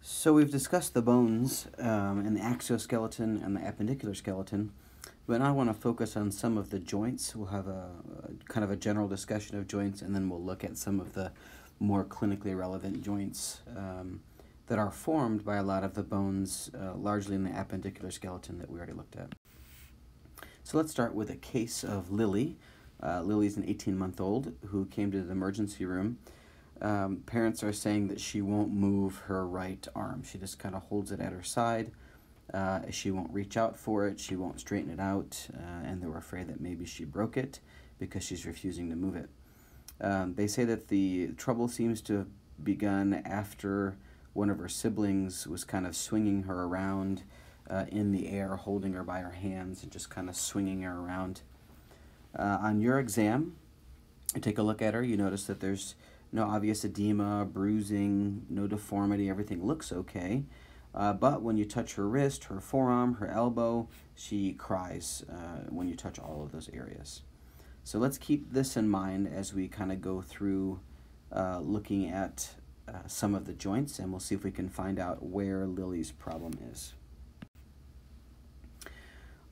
So we've discussed the bones and the exoskeleton and the appendicular skeleton, but now I want to focus on some of the joints. We'll have a kind of a general discussion of joints, and then we'll look at some of the more clinically relevant joints that are formed by a lot of the bones, largely in the appendicular skeleton that we already looked at. So let's start with a case of Lily. Lily's an 18-month-old who came to the emergency room. Parents are saying that she won't move her right arm. She just kind of holds it at her side. She won't reach out for it. She won't straighten it out. And they were afraid that maybe she broke it because she's refusing to move it. They say that the trouble seems to have begun after one of her siblings was kind of swinging her around in the air, holding her by her hands and just kind of swinging her around. On your exam, you take a look at her. You notice that there's no obvious edema, bruising, no deformity. Everything looks okay. But when you touch her wrist, her forearm, her elbow, she cries when you touch all of those areas. So let's keep this in mind as we kind of go through looking at some of the joints, and we'll see if we can find out where Lily's problem is.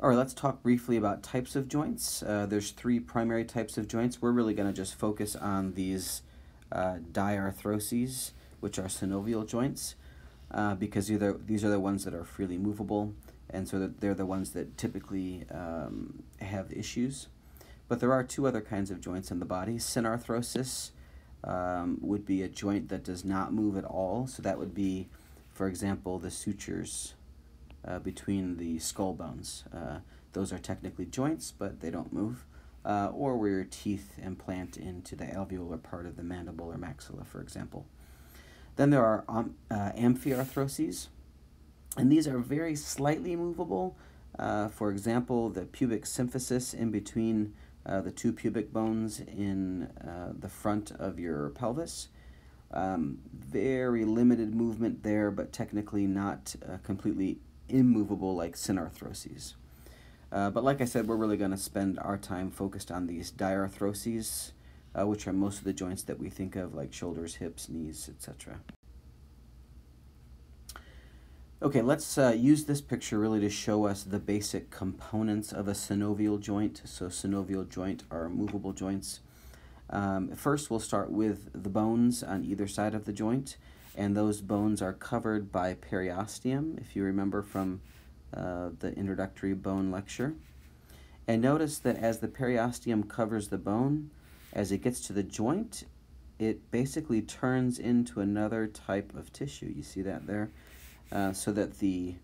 All right, let's talk briefly about types of joints. There's three primary types of joints. We're really going to just focus on these diarthroses, which are synovial joints, because these are the ones that are freely movable, and so that they're the ones that typically have issues. But there are two other kinds of joints in the body. Synarthrosis would be a joint that does not move at all, so that would be, for example, the sutures between the skull bones. Those are technically joints, but they don't move. Or where your teeth implant into the alveolar part of the mandible or maxilla, for example. Then there are amphiarthroses, and these are very slightly movable. For example, the pubic symphysis in between the two pubic bones in the front of your pelvis. Very limited movement there, but technically not completely immovable like synarthroses. But like I said, we're really going to spend our time focused on these diarthroses, which are most of the joints that we think of, like shoulders, hips, knees, etc. Okay, let's use this picture really to show us the basic components of a synovial joint. So synovial joint are movable joints. First, we'll start with the bones on either side of the joint, and those bones are covered by periosteum, if you remember from the introductory bone lecture. And notice that as the periosteum covers the bone, as it gets to the joint, it basically turns into another type of tissue. You see that there? So that the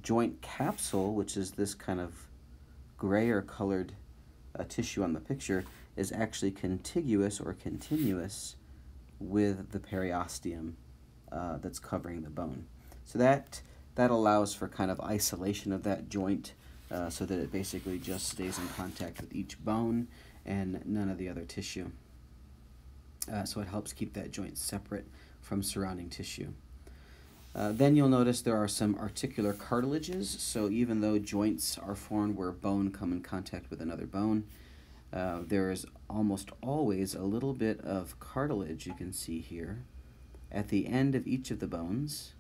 joint capsule, which is this kind of grayer colored tissue on the picture, is actually contiguous or continuous with the periosteum that's covering the bone. So that allows for kind of isolation of that joint so that it basically just stays in contact with each bone and none of the other tissue. So it helps keep that joint separate from surrounding tissue. Then you'll notice there are some articular cartilages. So even though joints are formed where bone come in contact with another bone, there is almost always a little bit of cartilage, you can see here, at the end of each of the bones,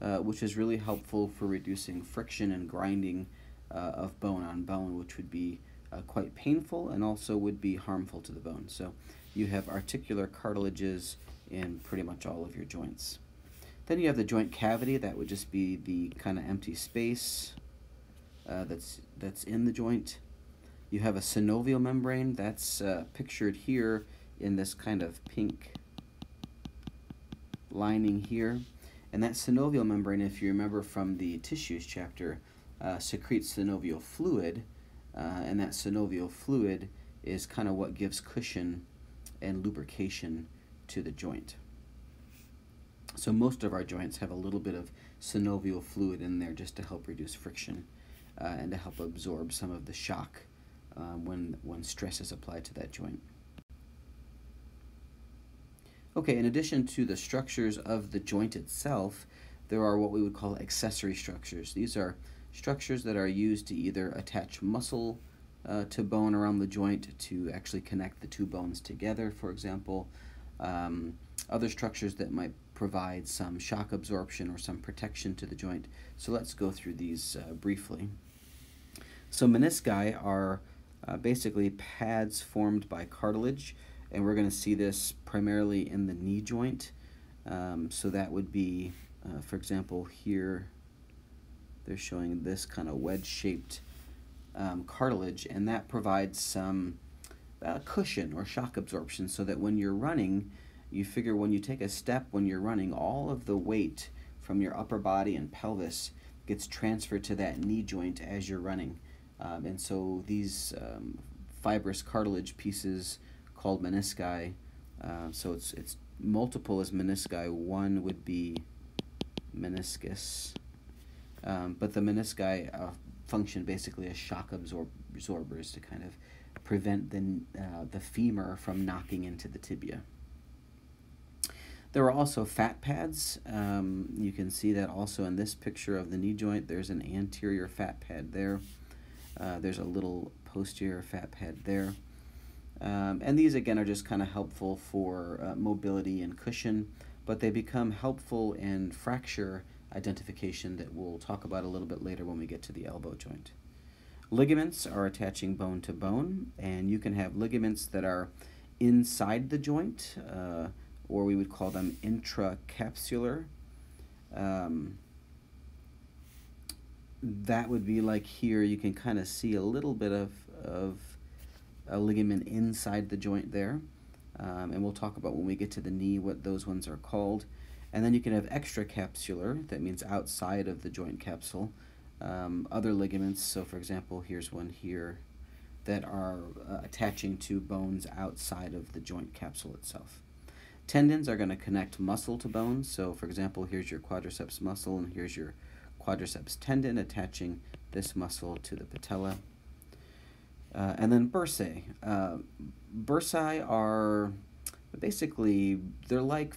which is really helpful for reducing friction and grinding of bone on bone, which would be quite painful and also would be harmful to the bone. So you have articular cartilages in pretty much all of your joints. Then you have the joint cavity. That would just be the kind of empty space that's in the joint. You have a synovial membrane. That's pictured here in this kind of pink lining here. And that synovial membrane, if you remember from the tissues chapter, secretes synovial fluid, and that synovial fluid is kind of what gives cushion and lubrication to the joint. So most of our joints have a little bit of synovial fluid in there just to help reduce friction and to help absorb some of the shock when stress is applied to that joint. Okay, in addition to the structures of the joint itself, there are what we would call accessory structures. These are structures that are used to either attach muscle to bone around the joint to actually connect the two bones together, for example. other structures that might provide some shock absorption or some protection to the joint. So let's go through these briefly. So menisci are basically pads formed by cartilage, and we're going to see this primarily in the knee joint. So that would be, for example, here they're showing this kind of wedge-shaped cartilage, and that provides some cushion or shock absorption, so that when you're running, you figure when you take a step when you're running, all of the weight from your upper body and pelvis gets transferred to that knee joint as you're running. And so these fibrous cartilage pieces called menisci, so it's multiple as menisci. One would be meniscus, but the menisci function basically as shock absorbers to kind of prevent the femur from knocking into the tibia. There are also fat pads. You can see that also in this picture of the knee joint. There's an anterior fat pad there. There's a little posterior fat pad there. And these again are just kind of helpful for mobility and cushion, but they become helpful in fracture identification that we'll talk about a little bit later when we get to the elbow joint. Ligaments are attaching bone to bone, and you can have ligaments that are inside the joint, or we would call them intracapsular. That would be like here, you can kind of see a little bit of a ligament inside the joint there. And we'll talk about when we get to the knee what those ones are called. And then you can have extracapsular, that means outside of the joint capsule. Other ligaments, so for example, here's one here, that are attaching to bones outside of the joint capsule itself. Tendons are going to connect muscle to bone, so for example, here's your quadriceps muscle, and here's your quadriceps tendon attaching this muscle to the patella. And then bursae. Bursae are basically, they're like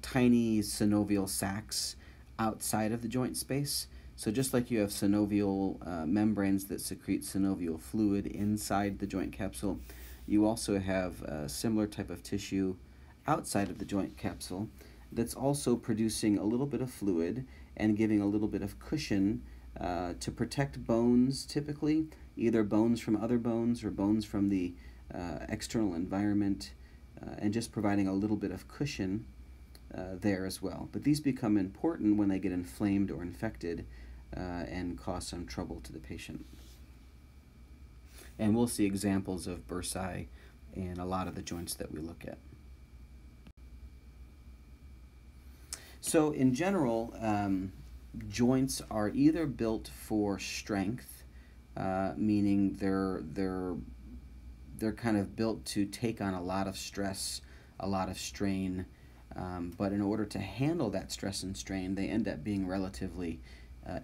tiny synovial sacs outside of the joint space. So just like you have synovial membranes that secrete synovial fluid inside the joint capsule, you also have a similar type of tissue outside of the joint capsule that's also producing a little bit of fluid and giving a little bit of cushion to protect bones, typically, either bones from other bones or bones from the external environment, and just providing a little bit of cushion there as well. But these become important when they get inflamed or infected and cause some trouble to the patient. And we'll see examples of bursae in a lot of the joints that we look at. So in general, joints are either built for strength, meaning they're kind of built to take on a lot of stress, a lot of strain, but in order to handle that stress and strain, they end up being relatively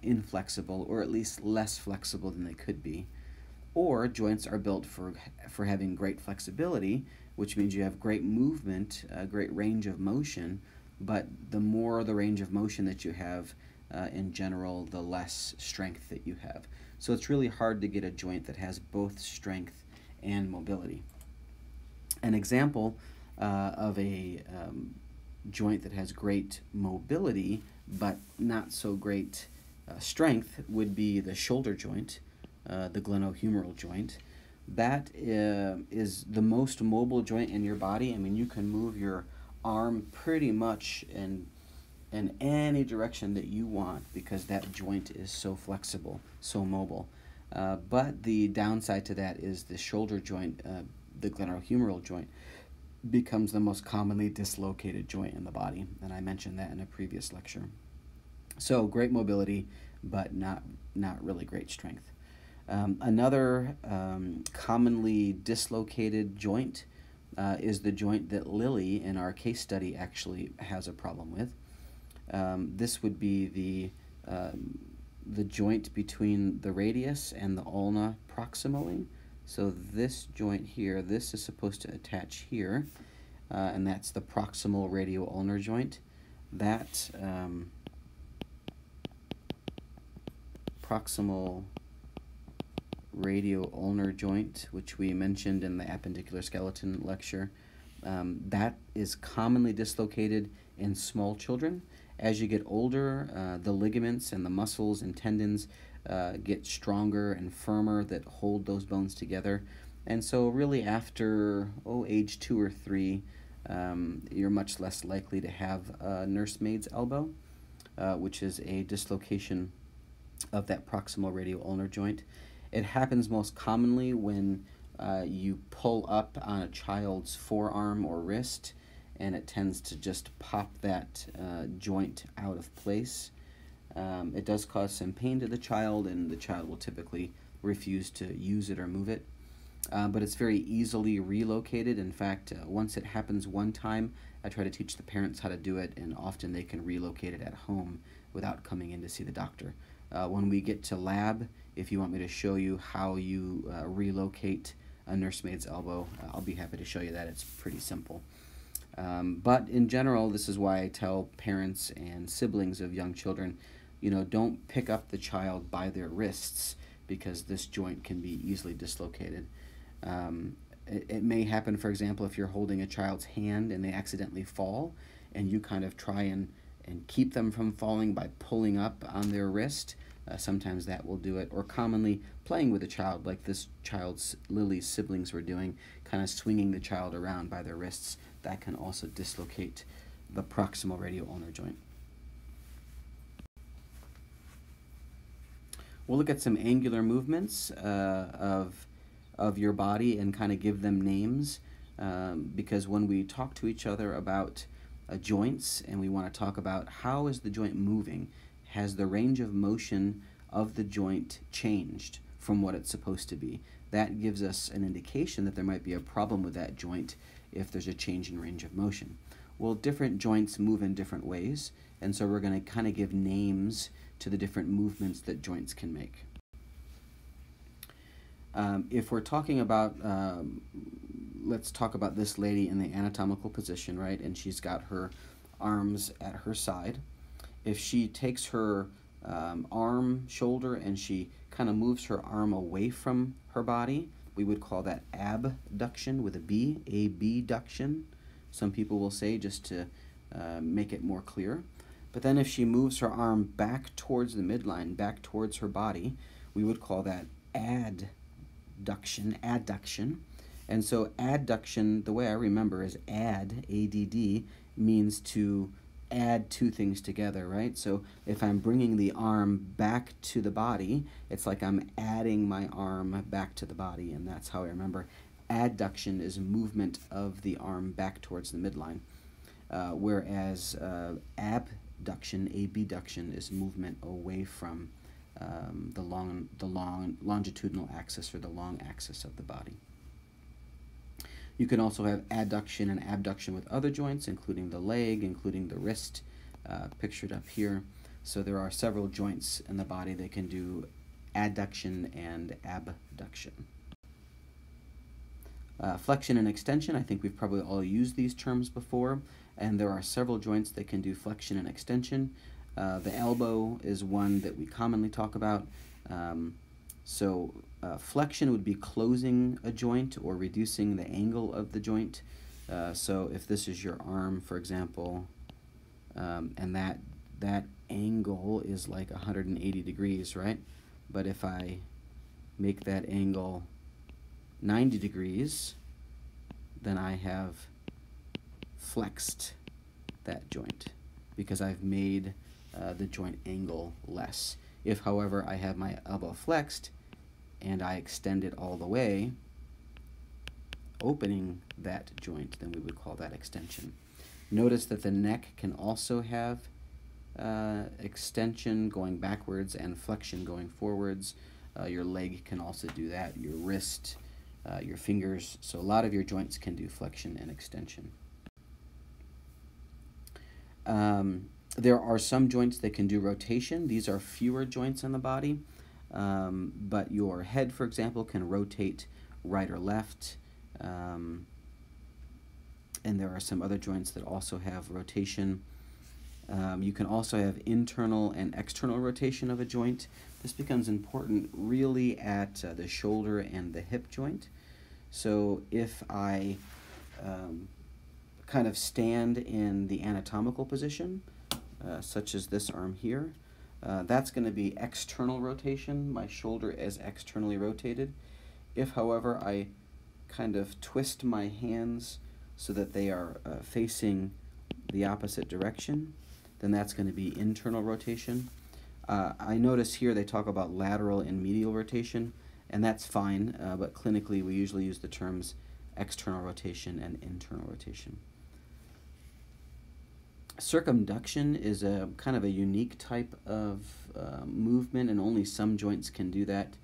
inflexible, or at least less flexible than they could be. Or joints are built for having great flexibility, which means you have great movement, great range of motion, but the more the range of motion that you have, in general, the less strength that you have. So it's really hard to get a joint that has both strength and mobility. An example of a joint that has great mobility but not so great strength would be the shoulder joint, the glenohumeral joint. That is the most mobile joint in your body. I mean, you can move your arm pretty much in any direction that you want because that joint is so flexible, so mobile. But the downside to that is the shoulder joint, the glenohumeral joint, becomes the most commonly dislocated joint in the body, and I mentioned that in a previous lecture. So great mobility, but not really great strength. Another commonly dislocated joint is the joint that Lily in our case study actually has a problem with. This would be the joint between the radius and the ulna proximally. So this joint here, this is supposed to attach here, and that's the proximal radio-ulnar joint. That proximal radio-ulnar joint, which we mentioned in the appendicular skeleton lecture, That is commonly dislocated in small children. As you get older, the ligaments and the muscles and tendons get stronger and firmer that hold those bones together. And so really after, age 2 or 3, you're much less likely to have a nursemaid's elbow, which is a dislocation of that proximal radial ulnar joint. It happens most commonly when you pull up on a child's forearm or wrist, and it tends to just pop that joint out of place. It does cause some pain to the child, and the child will typically refuse to use it or move it. But it's very easily relocated. In fact, once it happens one time, I try to teach the parents how to do it, and often they can relocate it at home without coming in to see the doctor. When we get to lab, if you want me to show you how you relocate a nursemaid's elbow, I'll be happy to show you that. It's pretty simple. But in general, this is why I tell parents and siblings of young children, don't pick up the child by their wrists, because this joint can be easily dislocated. It may happen, for example, if you're holding a child's hand and they accidentally fall, and you kind of try and keep them from falling by pulling up on their wrist. Sometimes that will do it. Or commonly playing with a child, like this child's Lily's siblings were doing, kind of swinging the child around by their wrists. That can also dislocate the proximal radial ulnar joint. We'll look at some angular movements of your body and kind of give them names, because when we talk to each other about joints and we want to talk about how is the joint moving, has the range of motion of the joint changed from what it's supposed to be? That gives us an indication that there might be a problem with that joint if there's a change in range of motion. Well, different joints move in different ways, and so we're going to kind of give names to the different movements that joints can make. If we're talking about, let's talk about this lady in the anatomical position, right? And she's got her arms at her side. If she takes her arm, shoulder, and she kind of moves her arm away from her body, we would call that abduction with a B, abduction. Some people will say, just to make it more clear. But then if she moves her arm back towards the midline, back towards her body, we would call that adduction. And so adduction, the way I remember, is add, A-D-D, means to add two things together, right? So if I'm bringing the arm back to the body, it's like I'm adding my arm back to the body, and that's how I remember. Adduction is movement of the arm back towards the midline, whereas abduction, abduction, is movement away from the longitudinal axis, or the long axis of the body. You can also have adduction and abduction with other joints, including the leg, including the wrist, pictured up here. So there are several joints in the body that can do adduction and abduction. Flexion and extension, I think we've probably all used these terms before, and there are several joints that can do flexion and extension. The elbow is one that we commonly talk about. Flexion would be closing a joint or reducing the angle of the joint. So if this is your arm, for example, and that angle is like 180 degrees, right? But if I make that angle 90 degrees, then I have flexed that joint because I've made the joint angle less. If, however, I have my elbow flexed and I extend it all the way, opening that joint, then we would call that extension. Notice that the neck can also have extension going backwards and flexion going forwards. Your leg can also do that, your wrist, your fingers. So a lot of your joints can do flexion and extension. There are some joints that can do rotation. These are fewer joints in the body, but your head, for example, can rotate right or left. And there are some other joints that also have rotation. You can also have internal and external rotation of a joint. This becomes important really at the shoulder and the hip joint. So if I kind of stand in the anatomical position, such as this arm here. That's going to be external rotation. My shoulder is externally rotated. If, however, I kind of twist my hands so that they are facing the opposite direction, then that's going to be internal rotation. I notice here they talk about lateral and medial rotation, and that's fine, but clinically we usually use the terms external rotation and internal rotation. Circumduction is a kind of a unique type of movement, and only some joints can do that,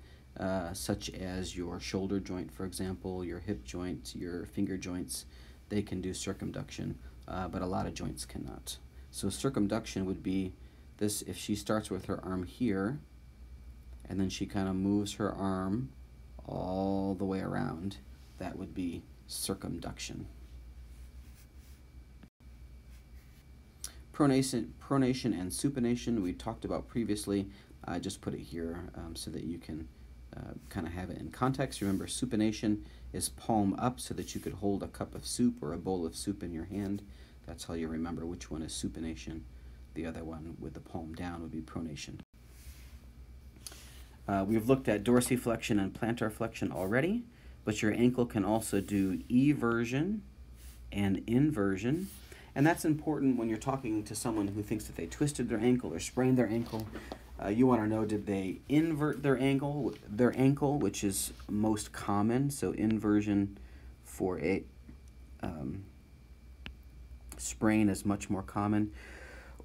such as your shoulder joint, for example, your hip joint, your finger joints. They can do circumduction, but a lot of joints cannot. So circumduction would be this: if she starts with her arm here, and then she kind of moves her arm all the way around, that would be circumduction. Pronation and supination we talked about previously. I just put it here so that you can kind of have it in context. Remember, supination is palm up so that you could hold a cup of soup or a bowl of soup in your hand. That's how you remember which one is supination. The other one with the palm down would be pronation. We've looked at dorsiflexion and plantar flexion already, but your ankle can also do eversion and inversion. And that's important when you're talking to someone who thinks that they twisted their ankle or sprained their ankle. You want to know, did they invert their ankle, which is most common, so inversion for a sprain is much more common,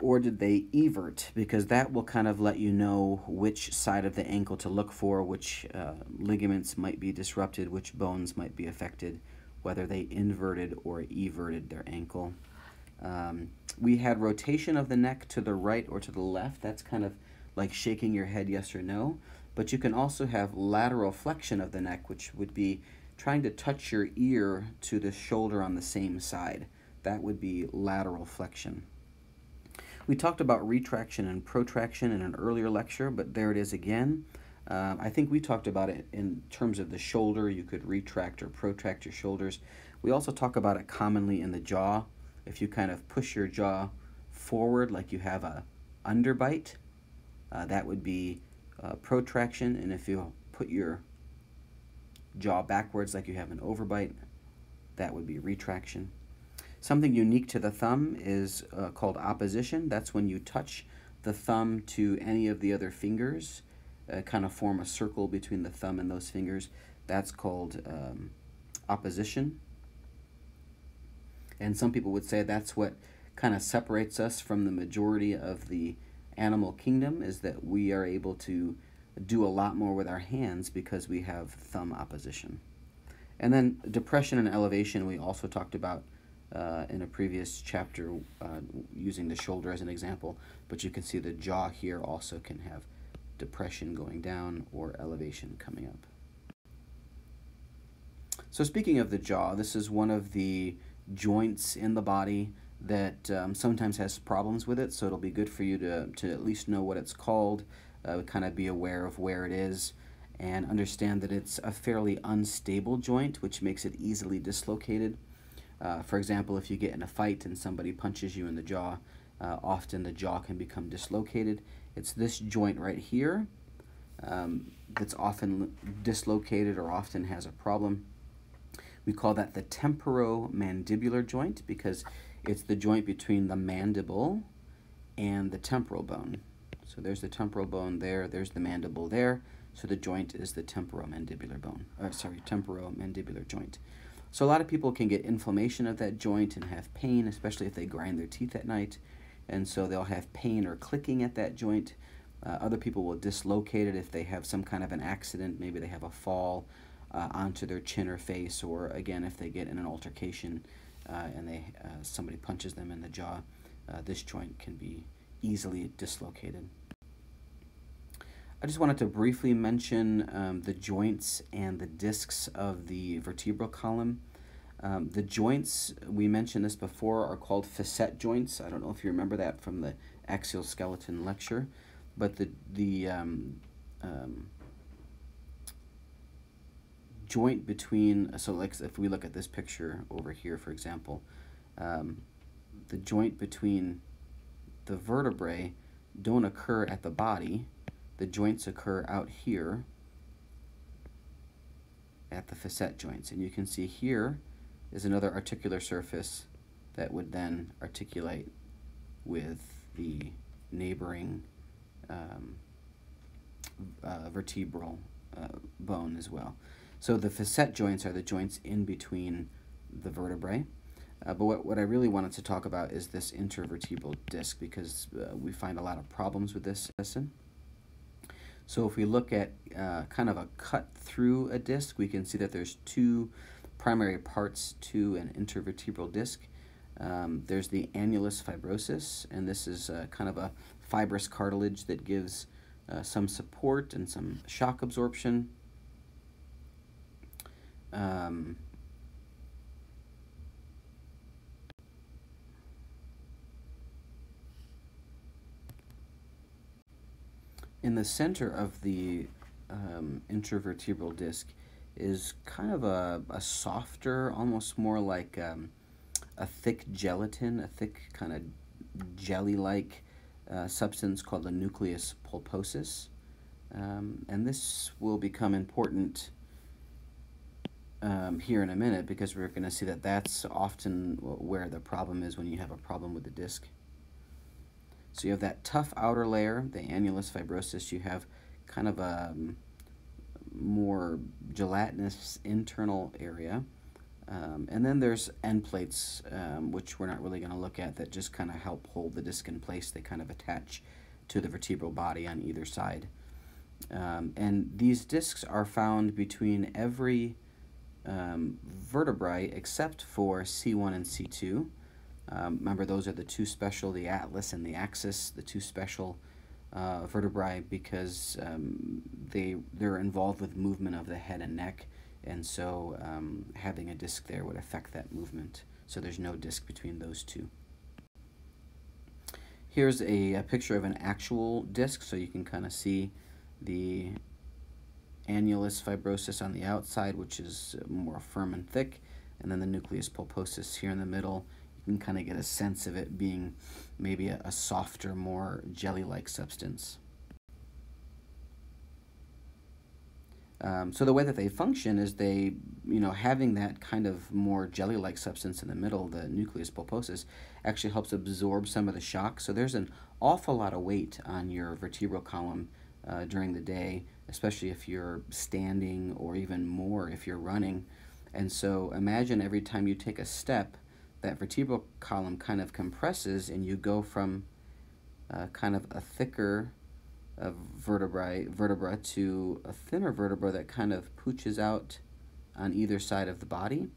or did they evert, because that will kind of let you know which side of the ankle to look for, which ligaments might be disrupted, which bones might be affected, whether they inverted or everted their ankle. We had rotation of the neck to the right or to the left. That's kind of like shaking your head yes or no. But you can also have lateral flexion of the neck, which would be trying to touch your ear to the shoulder on the same side. That would be lateral flexion. We talked about retraction and protraction in an earlier lecture, but there it is again. I think we talked about it in terms of the shoulder. You could retract or protract your shoulders. We also talk about it commonly in the jaw. If you kind of push your jaw forward like you have a underbite, that would be protraction. And if you put your jaw backwards like you have an overbite, that would be retraction. Something unique to the thumb is called opposition. That's when you touch the thumb to any of the other fingers, kind of form a circle between the thumb and those fingers. That's called opposition. And some people would say that's what kind of separates us from the majority of the animal kingdom, is that we are able to do a lot more with our hands because we have thumb opposition. And then depression and elevation we also talked about in a previous chapter using the shoulder as an example, but you can see the jaw here also can have depression going down or elevation coming up. So speaking of the jaw, this is one of the joints in the body that sometimes has problems with it, so it'll be good for you to at least know what it's called, kind of be aware of where it is, and understand that it's a fairly unstable joint, which makes it easily dislocated. For example, if you get in a fight and somebody punches you in the jaw, often the jaw can become dislocated. It's this joint right here that's often dislocated or often has a problem. We call that the temporomandibular joint because it's the joint between the mandible and the temporal bone. So there's the temporal bone there, there's the mandible there, so the joint is the temporomandibular bone. Temporomandibular joint. So a lot of people can get inflammation of that joint and have pain, especially if they grind their teeth at night, and so they'll have pain or clicking at that joint. Other people will dislocate it if they have some kind of an accident, maybe they have a fall onto their chin or face, or again if they get in an altercation and somebody punches them in the jaw, this joint can be easily dislocated. I just wanted to briefly mention the joints and the discs of the vertebral column. The joints, we mentioned this before, are called facet joints. I don't know if you remember that from the axial skeleton lecture, but the joint between, so like if we look at this picture over here, for example, the joint between the vertebrae don't occur at the body. The joints occur out here at the facet joints. And you can see here is another articular surface that would then articulate with the neighboring vertebral bone as well. So the facet joints are the joints in between the vertebrae. But what I really wanted to talk about is this intervertebral disc, because we find a lot of problems with this lesson. So if we look at kind of a cut through a disc, we can see that there's two primary parts to an intervertebral disc. There's the annulus fibrosus, and this is kind of a fibrous cartilage that gives some support and some shock absorption. In the center of the intervertebral disc is kind of a softer, almost more like a thick gelatin, a thick kind of jelly-like substance called the nucleus pulposus. And this will become important here in a minute, because we're going to see that that's often where the problem is when you have a problem with the disc. So you have that tough outer layer, the annulus fibrosus. You have kind of a more gelatinous internal area. And then there's end plates, which we're not really going to look at, that just kind of help hold the disc in place. They kind of attach to the vertebral body on either side. And these discs are found between every vertebrae except for C1 and C2. Remember, those are the two special, the atlas and the axis, the two special vertebrae, because they're involved with movement of the head and neck, and so having a disc there would affect that movement. So there's no disc between those two. Here's a picture of an actual disc, so you can kind of see the annulus fibrosus on the outside, which is more firm and thick, and then the nucleus pulposus here in the middle. You can kind of get a sense of it being maybe a softer, more jelly-like substance. So the way that they function is they, having that kind of more jelly-like substance in the middle, the nucleus pulposus, actually helps absorb some of the shock. So there's an awful lot of weight on your vertebral column during the day, especially if you're standing, or even more if you're running. And so imagine every time you take a step, that vertebral column kind of compresses, and you go from kind of a thicker vertebra to a thinner vertebra that kind of pooches out on either side of the body.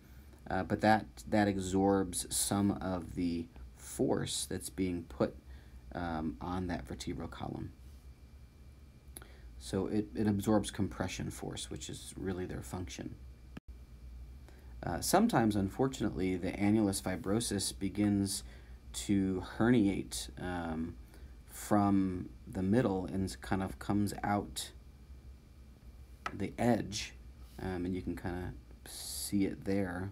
But that absorbs some of the force that's being put on that vertebral column. So it absorbs compression force, which is really their function. Sometimes, unfortunately, the annulus fibrosus begins to herniate from the middle and kind of comes out the edge, and you can kind of see it there.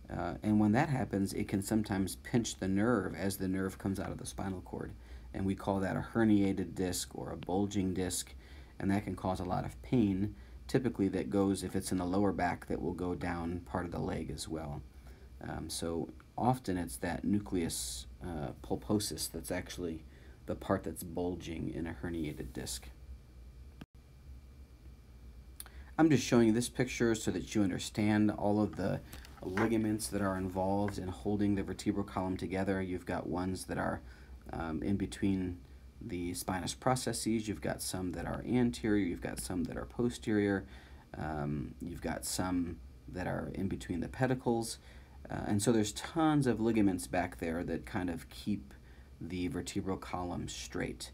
And when that happens, it can sometimes pinch the nerve as the nerve comes out of the spinal cord, and we call that a herniated disc or a bulging disc, and that can cause a lot of pain. Typically that goes, if it's in the lower back, that will go down part of the leg as well. So often it's that nucleus pulposus that's actually the part that's bulging in a herniated disc. I'm just showing you this picture so that you understand all of the ligaments that are involved in holding the vertebral column together. You've got ones that are in between the spinous processes, you've got some that are anterior, you've got some that are posterior, you've got some that are in between the pedicles, and so there's tons of ligaments back there that kind of keep the vertebral column straight.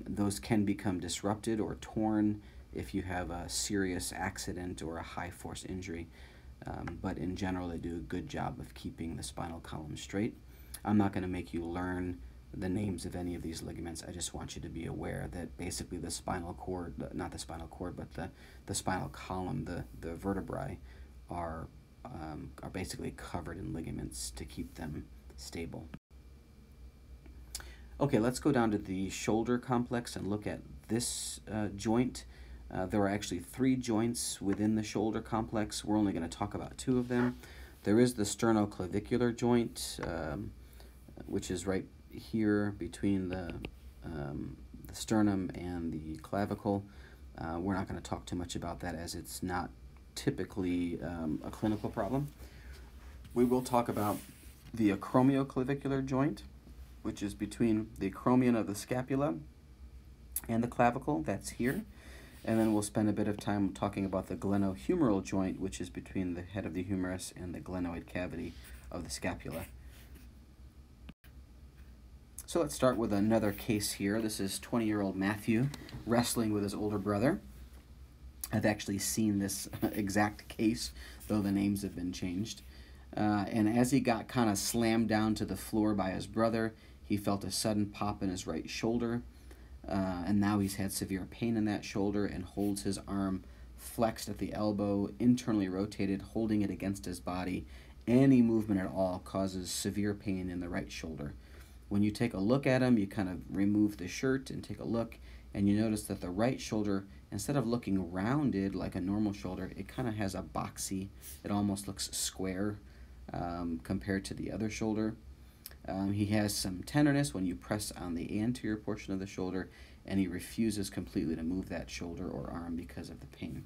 Those can become disrupted or torn if you have a serious accident or a high force injury, but in general they do a good job of keeping the spinal column straight. I'm not going to make you learn the names of any of these ligaments. I just want you to be aware that basically the spinal cord, not the spinal cord, but the spinal column, the vertebrae, are are basically covered in ligaments to keep them stable. Okay, let's go down to the shoulder complex and look at this joint. There are actually 3 joints within the shoulder complex. We're only going to talk about 2 of them. There is the sternoclavicular joint, which is right here between the sternum and the clavicle. We're not going to talk too much about that as it's not typically a clinical problem. We will talk about the acromioclavicular joint, which is between the acromion of the scapula and the clavicle. That's here. And then we'll spend a bit of time talking about the glenohumeral joint, which is between the head of the humerus and the glenoid cavity of the scapula. So let's start with another case here. This is 20-year-old Matthew wrestling with his older brother. I've actually seen this exact case, though the names have been changed. And as he got kind of slammed down to the floor by his brother, he felt a sudden pop in his right shoulder. And now he's had severe pain in that shoulder and holds his arm flexed at the elbow, internally rotated, holding it against his body. Any movement at all causes severe pain in the right shoulder. When you take a look at him, you kind of remove the shirt and take a look, and you notice that the right shoulder, instead of looking rounded like a normal shoulder, it kind of has a boxy, it almost looks square compared to the other shoulder. He has some tenderness when you press on the anterior portion of the shoulder, and he refuses completely to move that shoulder or arm because of the pain.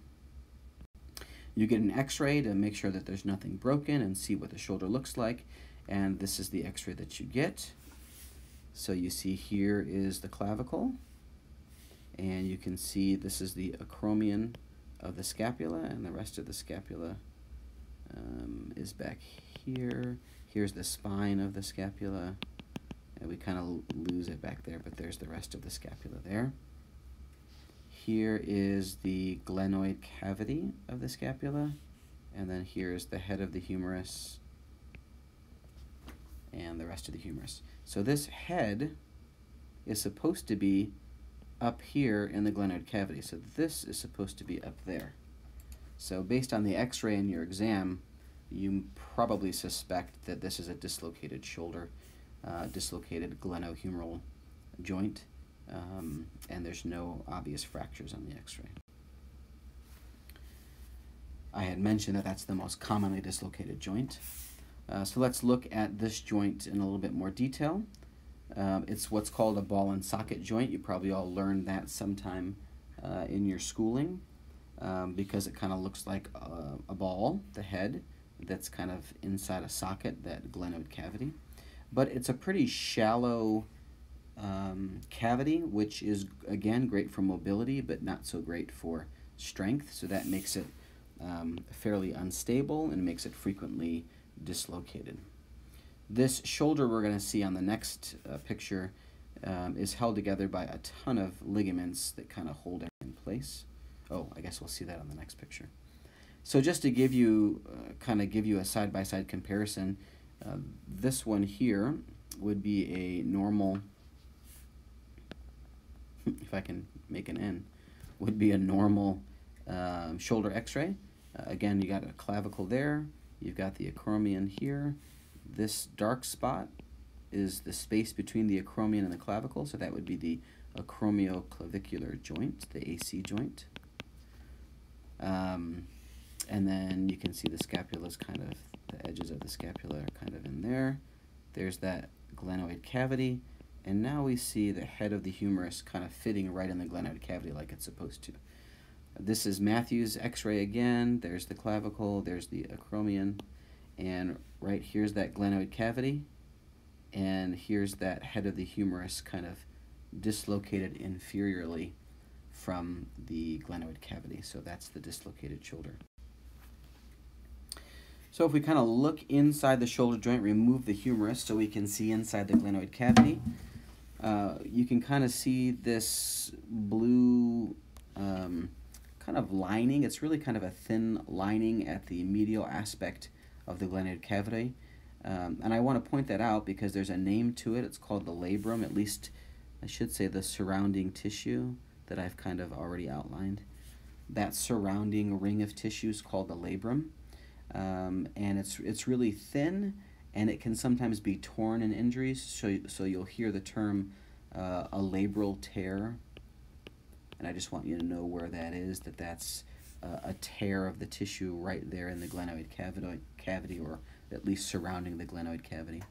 You get an x-ray to make sure that there's nothing broken and see what the shoulder looks like, and this is the x-ray that you get. So you see here is the clavicle, and you can see this is the acromion of the scapula, and the rest of the scapula is back here. Here's the spine of the scapula, and we kind of lose it back there, but there's the rest of the scapula there. Here is the glenoid cavity of the scapula, and then here's the head of the humerus and the rest of the humerus. So this head is supposed to be up here in the glenoid cavity, so this is supposed to be up there. So based on the x-ray in your exam, you probably suspect that this is a dislocated shoulder, dislocated glenohumeral joint, and there's no obvious fractures on the x-ray. I had mentioned that that's the most commonly dislocated joint. So let's look at this joint in a little bit more detail. It's what's called a ball and socket joint. You probably all learned that sometime in your schooling because it kind of looks like a ball, the head, that's kind of inside a socket, that glenoid cavity. But it's a pretty shallow cavity, which is, again, great for mobility, but not so great for strength. So that makes it fairly unstable and makes it frequently dislocated. This shoulder we're going to see on the next picture is held together by a ton of ligaments that kind of hold it in place. Oh, I guess we'll see that on the next picture. So just to give you, give you a side-by-side comparison, this one here would be a normal, if I can make an N, would be a normal shoulder x-ray. Again, you got a clavicle there, you've got the acromion here. This dark spot is the space between the acromion and the clavicle, so that would be the acromioclavicular joint, the AC joint. And then you can see the scapula is kind of, the edges of the scapula are kind of in there. There's that glenoid cavity, and now we see the head of the humerus kind of fitting right in the glenoid cavity like it's supposed to. This is Matthew's x-ray again. There's the clavicle, there's the acromion, and right here's that glenoid cavity, and here's that head of the humerus kind of dislocated inferiorly from the glenoid cavity. So that's the dislocated shoulder. So if we kind of look inside the shoulder joint, remove the humerus so we can see inside the glenoid cavity, you can kind of see this blue kind of lining. It's really kind of a thin lining at the medial aspect of the glenoid cavity. And I want to point that out because there's a name to it. It's called the labrum, at least I should say the surrounding tissue that I've kind of already outlined. That surrounding ring of tissue is called the labrum. and it's really thin, and it can sometimes be torn in injuries. So you'll hear the term a labral tear, and I just want you to know where that is. That's a tear of the tissue right there in the glenoid cavity, or at least surrounding the glenoid cavity.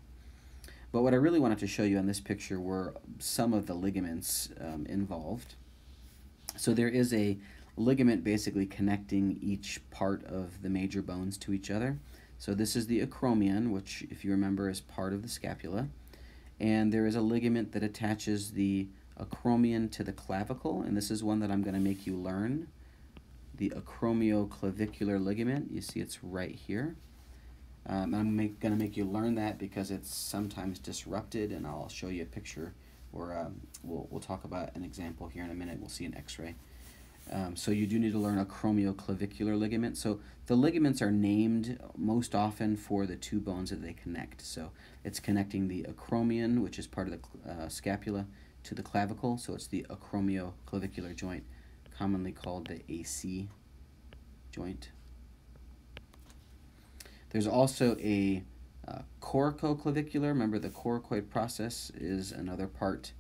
But what I really wanted to show you on this picture were some of the ligaments involved. So there is a ligament basically connecting each part of the major bones to each other. So this is the acromion, which, if you remember, is part of the scapula. And there is a ligament that attaches the acromion to the clavicle, and this is one that I'm going to make you learn. The acromioclavicular ligament. You see it's right here. I'm going to make you learn that because it's sometimes disrupted, and I'll show you a picture, or we'll talk about an example here in a minute. We'll see an x-ray. So you do need to learn acromioclavicular ligament. So the ligaments are named most often for the two bones that they connect. So it's connecting the acromion, which is part of the scapula, to the clavicle. So it's the acromioclavicular joint, commonly called the AC joint. There's also a coracoclavicular. Remember, the coracoid process is another part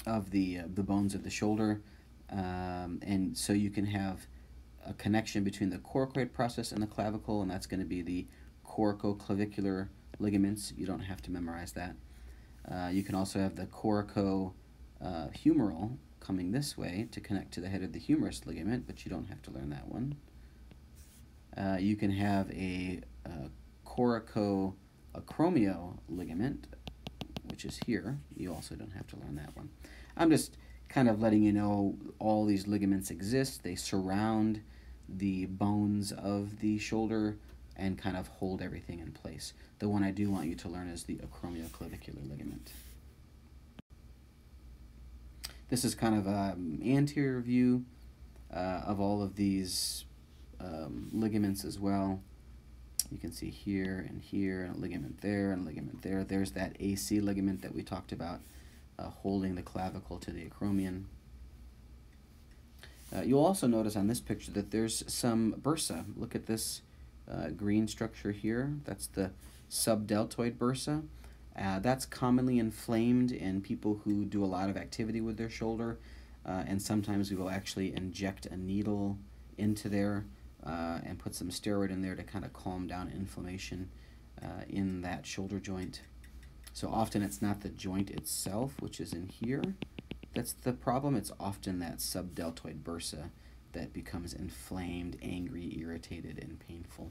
of the bones of the shoulder, and so you can have a connection between the coracoid process and the clavicle, and that's going to be the coracoclavicular ligaments. You don't have to memorize that. You can also have the coracohumeral coming this way to connect to the head of the humerus ligament, but you don't have to learn that one. You can have a coracoacromio ligament, which is here. You also don't have to learn that one. I'm just kind of letting you know all these ligaments exist. They surround the bones of the shoulder and kind of hold everything in place. The one I do want you to learn is the acromioclavicular ligament. This is kind of an anterior view of all of these ligaments as well. You can see here and here, and a ligament there, and a ligament there. There's that AC ligament that we talked about, holding the clavicle to the acromion. You'll also notice on this picture that there's some bursa. Look at this green structure here. That's the subdeltoid bursa. That's commonly inflamed in people who do a lot of activity with their shoulder, and sometimes we will actually inject a needle into there and put some steroid in there to kind of calm down inflammation in that shoulder joint. So often it's not the joint itself, which is in here, that's the problem. It's often that subdeltoid bursa that becomes inflamed, angry, irritated, and painful.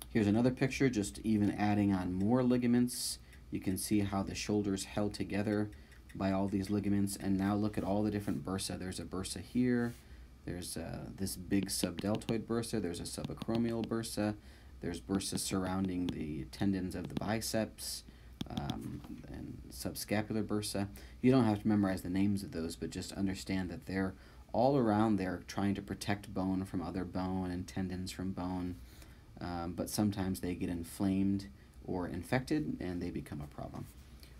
Here's another picture, just even adding on more ligaments. You can see how the shoulder's held together by all these ligaments, and now look at all the different bursa. There's a bursa here, there's this big subdeltoid bursa, there's a subacromial bursa, there's bursa surrounding the tendons of the biceps, and subscapular bursa. You don't have to memorize the names of those, but just understand that they're all around there trying to protect bone from other bone and tendons from bone, but sometimes they get inflamed or infected and they become a problem.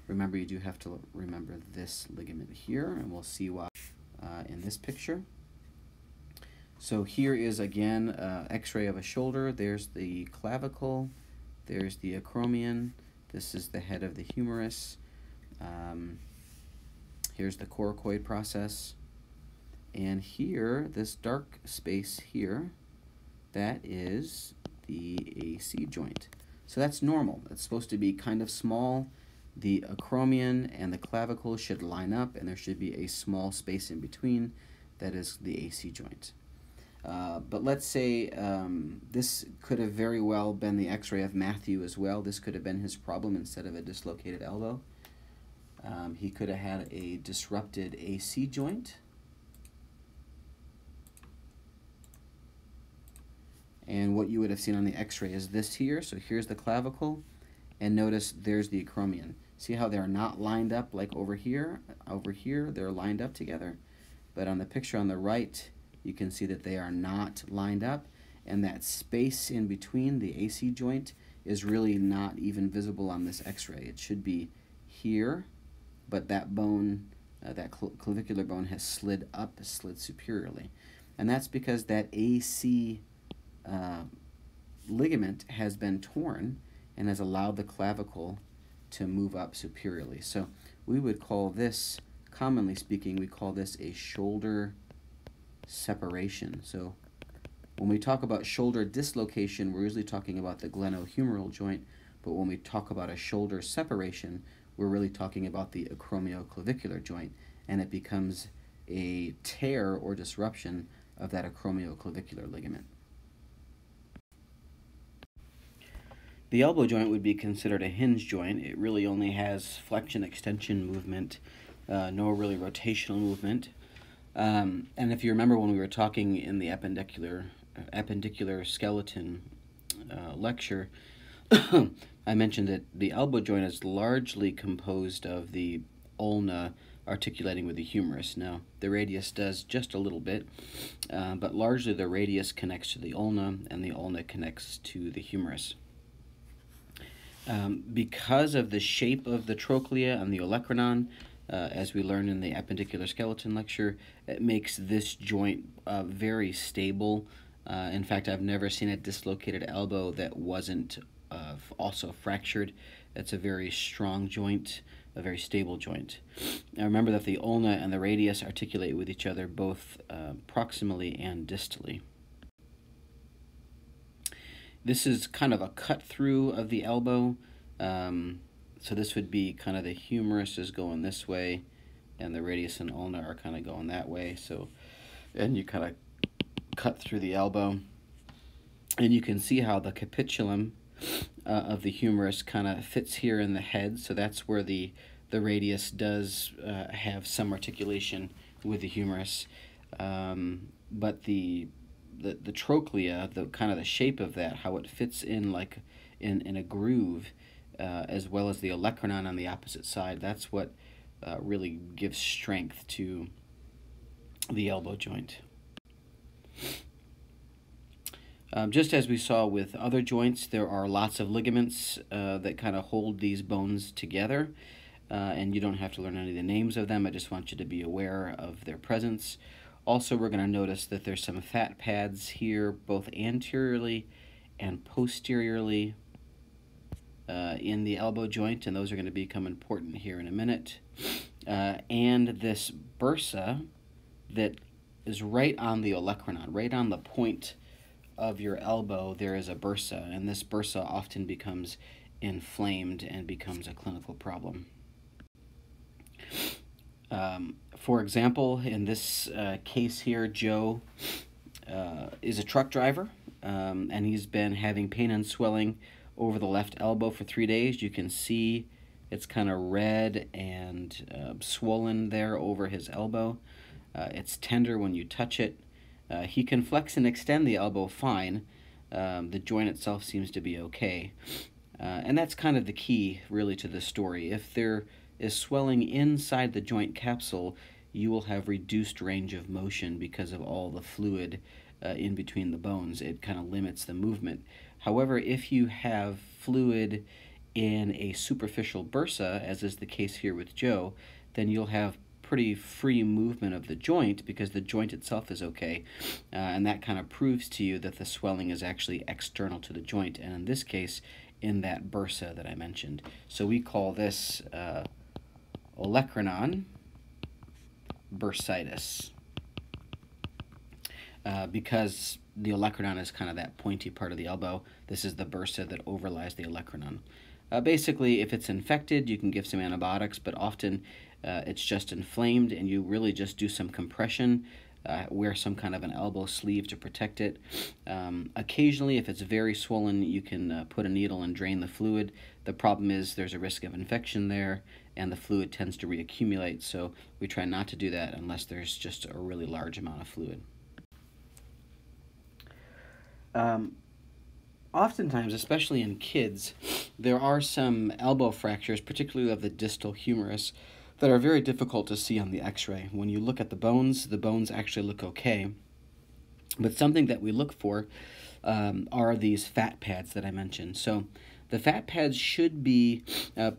Remember, you do have to remember this ligament here, and we'll see why in this picture. So here is, again, x-ray of a shoulder. There's the clavicle, there's the acromion, this is the head of the humerus, here's the coracoid process, and here, this dark space here, that is the AC joint. So that's normal. It's supposed to be kind of small. The acromion and the clavicle should line up, and there should be a small space in between. That is the AC joint. But let's say this could have very well been the x-ray of Matthew as well. This could have been his problem instead of a dislocated elbow. He could have had a disrupted AC joint. And what you would have seen on the x-ray is this here. So here's the clavicle, and notice there's the acromion. See how they're not lined up like over here? Over here, they're lined up together. But on the picture on the right, you can see that they are not lined up, and that space in between the AC joint is really not even visible on this x-ray. It should be here, but that bone that clavicular bone has slid up, slid superiorly. And that's because that AC ligament has been torn and has allowed the clavicle to move up superiorly. So we would call this, commonly speaking, we call this a shoulder separation. So when we talk about shoulder dislocation, we're usually talking about the glenohumeral joint, but when we talk about a shoulder separation, we're really talking about the acromioclavicular joint, and it becomes a tear or disruption of that acromioclavicular ligament. The elbow joint would be considered a hinge joint. It really only has flexion-extension movement, no really rotational movement. And if you remember when we were talking in the appendicular skeleton lecture, I mentioned that the elbow joint is largely composed of the ulna articulating with the humerus. Now, the radius does just a little bit, but largely the radius connects to the ulna, and the ulna connects to the humerus. Because of the shape of the trochlea and the olecranon, as we learned in the appendicular skeleton lecture, it makes this joint very stable. In fact, I've never seen a dislocated elbow that wasn't also fractured. It's a very strong joint, a very stable joint. Now remember that the ulna and the radius articulate with each other both proximally and distally. This is kind of a cut through of the elbow. So this would be kind of the humerus is going this way, and the radius and ulna are kind of going that way. So, and you kind of cut through the elbow, and you can see how the capitulum of the humerus kind of fits here in the head. So that's where the radius does have some articulation with the humerus, but the trochlea, the kind of the shape of that, how it fits in like in a groove, as well as the olecranon on the opposite side, that's what really gives strength to the elbow joint. Just as we saw with other joints, there are lots of ligaments that kind of hold these bones together, and you don't have to learn any of the names of them. I just want you to be aware of their presence. Also, we're going to notice that there's some fat pads here, both anteriorly and posteriorly in the elbow joint, and those are going to become important here in a minute. And this bursa that is right on the olecranon, right on the point of your elbow, there is a bursa, and this bursa often becomes inflamed and becomes a clinical problem. For example, in this case here, Joe is a truck driver, and he's been having pain and swelling over the left elbow for 3 days. You can see it's kind of red and swollen there over his elbow. It's tender when you touch it. He can flex and extend the elbow fine. The joint itself seems to be okay. And that's kind of the key, really, to the story. If there is swelling inside the joint capsule, you will have reduced range of motion because of all the fluid in between the bones. It kind of limits the movement. However, if you have fluid in a superficial bursa, as is the case here with Joe, then you'll have pretty free movement of the joint because the joint itself is okay, and that kind of proves to you that the swelling is actually external to the joint, and in this case, in that bursa that I mentioned. So we call this olecranon bursitis because the olecranon is kind of that pointy part of the elbow. This is the bursa that overlies the olecranon. Basically, if it's infected, you can give some antibiotics, but often it's just inflamed, and you really just do some compression, wear some kind of an elbow sleeve to protect it. Occasionally, if it's very swollen, you can put a needle and drain the fluid. The problem is there's a risk of infection there, and the fluid tends to reaccumulate, so we try not to do that unless there's just a really large amount of fluid. Oftentimes, especially in kids, there are some elbow fractures, particularly of the distal humerus, that are very difficult to see on the x-ray. When you look at the bones actually look okay. But something that we look for are these fat pads that I mentioned. So the fat pads should be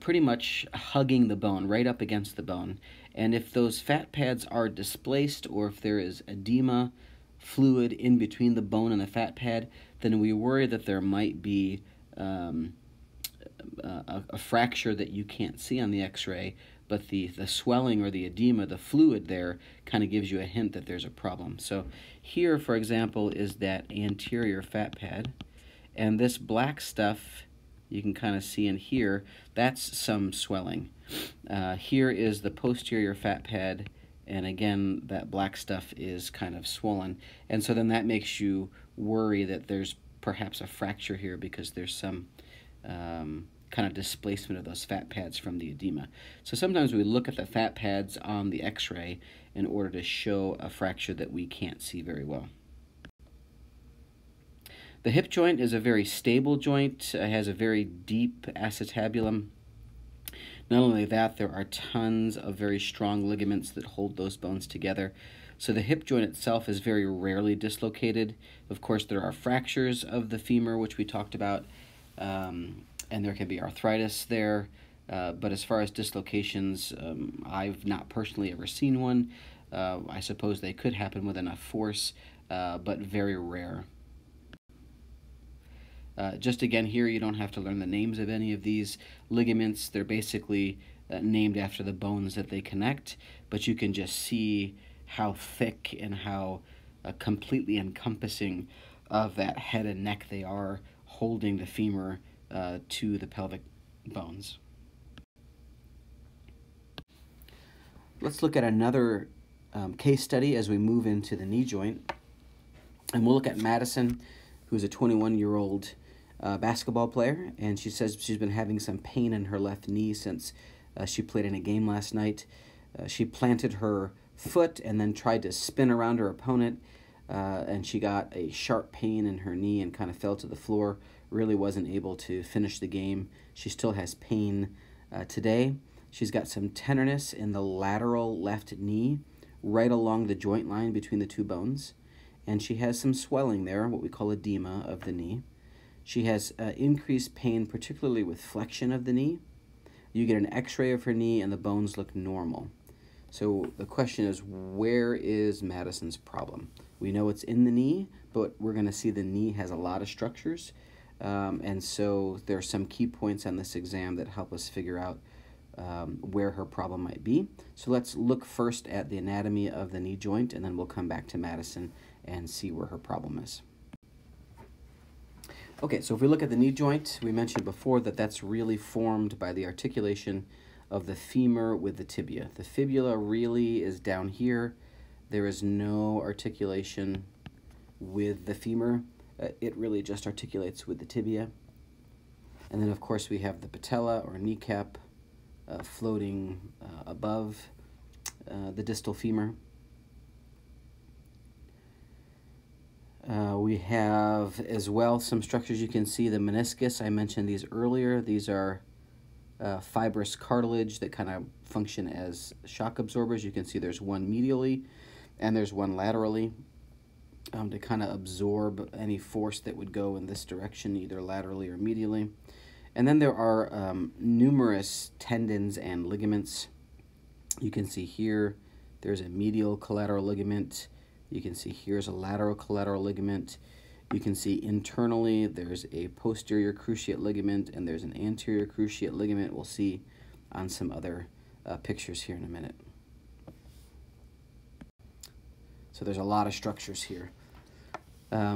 pretty much hugging the bone, right up against the bone. And if those fat pads are displaced, or if there is edema, fluid in between the bone and the fat pad, then we worry that there might be a fracture that you can't see on the x-ray, but the swelling or the edema, the fluid there, kind of gives you a hint that there's a problem. So here, for example, is that anterior fat pad, and this black stuff you can kind of see in here, that's some swelling. Here is the posterior fat pad, and again, that black stuff is kind of swollen. And so then that makes you worry that there's perhaps a fracture here because there's some kind of displacement of those fat pads from the edema. So sometimes we look at the fat pads on the x-ray in order to show a fracture that we can't see very well. The hip joint is a very stable joint. It has a very deep acetabulum. Not only that, there are tons of very strong ligaments that hold those bones together. So the hip joint itself is very rarely dislocated. Of course, there are fractures of the femur, which we talked about, and there can be arthritis there. But as far as dislocations, I've not personally ever seen one. I suppose they could happen with enough force, but very rare. Just again here, you don't have to learn the names of any of these ligaments. They're basically named after the bones that they connect, but you can just see how thick and how completely encompassing of that head and neck they are, holding the femur to the pelvic bones. Let's look at another case study as we move into the knee joint. And we'll look at Madison, who's a 21-year-old basketball player, and she says she's been having some pain in her left knee since she played in a game last night. She planted her foot and then tried to spin around her opponent, and she got a sharp pain in her knee and kind of fell to the floor. Really wasn't able to finish the game. She still has pain today. She's got some tenderness in the lateral left knee, right along the joint line between the two bones. And she has some swelling there, what we call edema of the knee. She has increased pain, particularly with flexion of the knee. You get an x-ray of her knee and the bones look normal. So the question is, where is Madison's problem? We know it's in the knee, but we're going to see the knee has a lot of structures. And so there are some key points on this exam that help us figure out where her problem might be. So let's look first at the anatomy of the knee joint, and then we'll come back to Madison and see where her problem is. Okay, so if we look at the knee joint, we mentioned before that that's really formed by the articulation of the femur with the tibia. The fibula really is down here. There is no articulation with the femur. It really just articulates with the tibia. And then, of course, we have the patella or kneecap floating above the distal femur. We have as well some structures. You can see the meniscus. I mentioned these earlier. These are fibrous cartilage that kind of function as shock absorbers. You can see there's one medially and there's one laterally to kind of absorb any force that would go in this direction, either laterally or medially. And then there are numerous tendons and ligaments. You can see here there's a medial collateral ligament. You can see here's a lateral collateral ligament. You can see internally there's a posterior cruciate ligament and there's an anterior cruciate ligament. We'll see on some other pictures here in a minute. So there's a lot of structures here.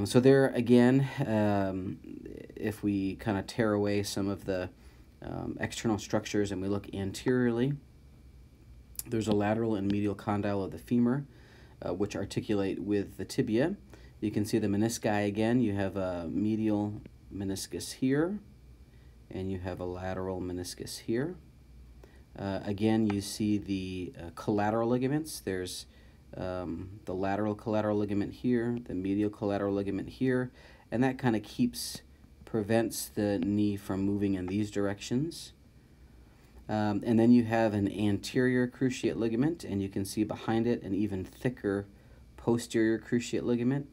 So there again, if we kind of tear away some of the external structures and we look anteriorly, there's a lateral and medial condyle of the femur, which articulate with the tibia. You can see the menisci again. You have a medial meniscus here, and you have a lateral meniscus here. Again, you see the collateral ligaments. There's the lateral collateral ligament here, the medial collateral ligament here, and that kind of prevents the knee from moving in these directions. And then you have an anterior cruciate ligament, and you can see behind it an even thicker posterior cruciate ligament.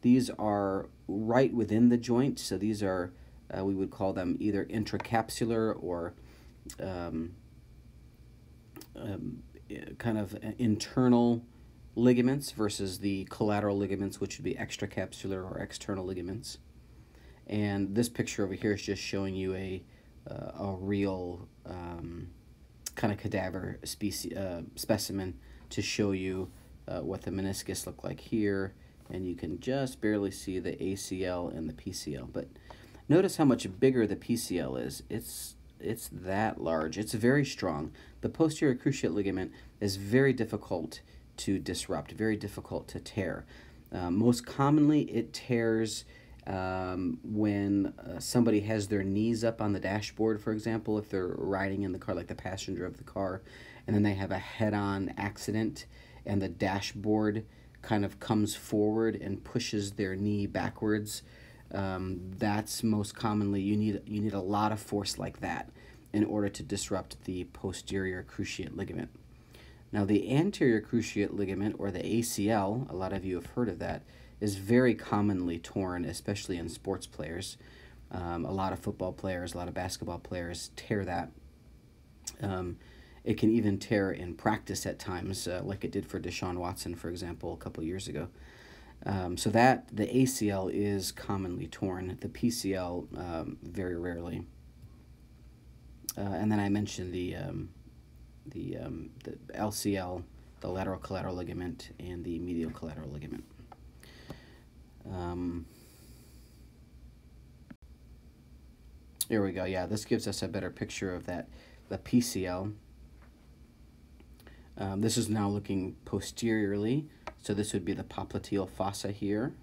These are right within the joint, so these are, we would call them either intracapsular or kind of internal ligaments versus the collateral ligaments, which would be extracapsular or external ligaments. And this picture over here is just showing you a real kind of cadaver specimen to show you what the meniscus look like here, and you can just barely see the ACL and the PCL. But notice how much bigger the PCL is. It's that large. It's very strong. The posterior cruciate ligament is very difficult to disrupt, very difficult to tear. Most commonly, it tears when somebody has their knees up on the dashboard, for example, if they're riding in the car, like the passenger of the car, and then they have a head-on accident and the dashboard kind of comes forward and pushes their knee backwards. That's most commonly, you need a lot of force like that in order to disrupt the posterior cruciate ligament. Now, the anterior cruciate ligament, or the ACL, a lot of you have heard of that, is very commonly torn, especially in sports players. A lot of football players, a lot of basketball players tear that. It can even tear in practice at times, like it did for Deshaun Watson, for example, a couple years ago. So that the ACL is commonly torn, the PCL very rarely. And then I mentioned the LCL, the lateral collateral ligament, and the medial collateral ligament. Here we go. Yeah, this gives us a better picture of that, the PCL. This is now looking posteriorly, so this would be the popliteal fossa here.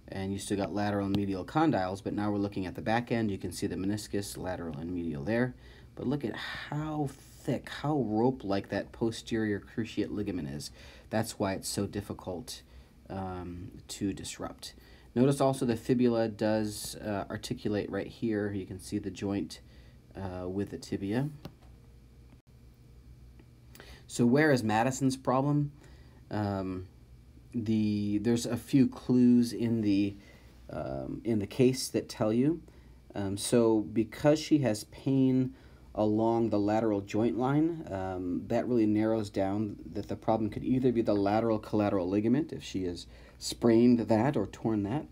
And you still got lateral and medial condyles, but now we're looking at the back end. You can see the meniscus, lateral and medial there. But look at how thick, how rope-like that posterior cruciate ligament is. That's why it's so difficult to disrupt. Notice also the fibula does articulate right here. You can see the joint with the tibia. So where is Madison's problem? There's a few clues in the case that tell you. So because she has pain along the lateral joint line, that really narrows down that the problem could either be the lateral collateral ligament, if she has sprained that or torn that,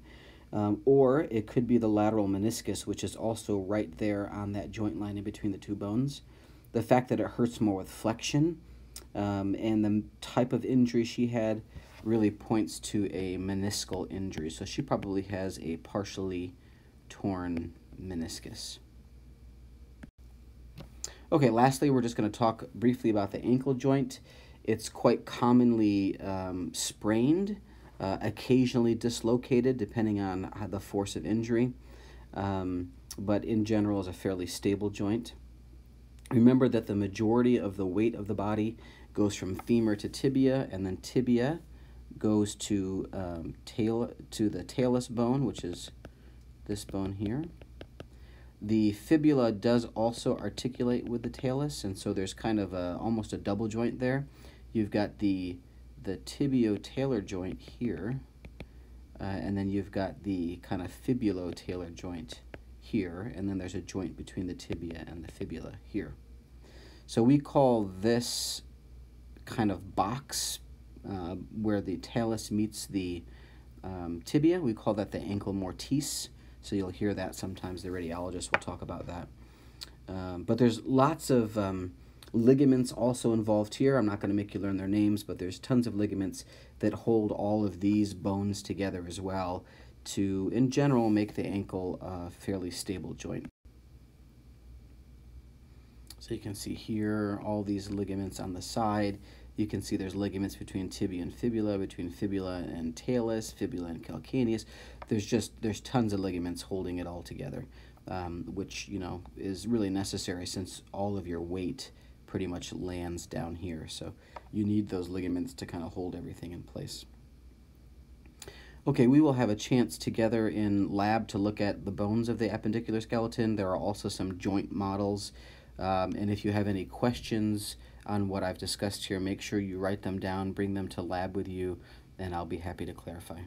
or it could be the lateral meniscus, which is also right there on that joint line in between the two bones. The fact that it hurts more with flexion and the type of injury she had really points to a meniscal injury. So she probably has a partially torn meniscus. Okay, lastly, we're just going to talk briefly about the ankle joint. It's quite commonly sprained, occasionally dislocated, depending on the force of injury, but in general is a fairly stable joint. Remember that the majority of the weight of the body goes from femur to tibia, and then tibia goes to the talus bone, which is this bone here. The fibula does also articulate with the talus, and so there's kind of almost a double joint there. You've got the tibio-talar joint here, and then you've got the kind of fibulo-talar joint here, and then there's a joint between the tibia and the fibula here. So we call this kind of box where the talus meets the tibia, we call that the ankle mortise. So you'll hear that sometimes. The radiologist will talk about that. But there's lots of ligaments also involved here. I'm not going to make you learn their names, but there's tons of ligaments that hold all of these bones together as well to, in general, make the ankle a fairly stable joint. So you can see here all these ligaments on the side. You can see there's ligaments between tibia and fibula, between fibula and talus, fibula and calcaneus. There's tons of ligaments holding it all together, which, you know, is really necessary since all of your weight pretty much lands down here. So you need those ligaments to kind of hold everything in place. Okay, we will have a chance together in lab to look at the bones of the appendicular skeleton. There are also some joint models. And if you have any questions on what I've discussed here, make sure you write them down, bring them to lab with you, and I'll be happy to clarify.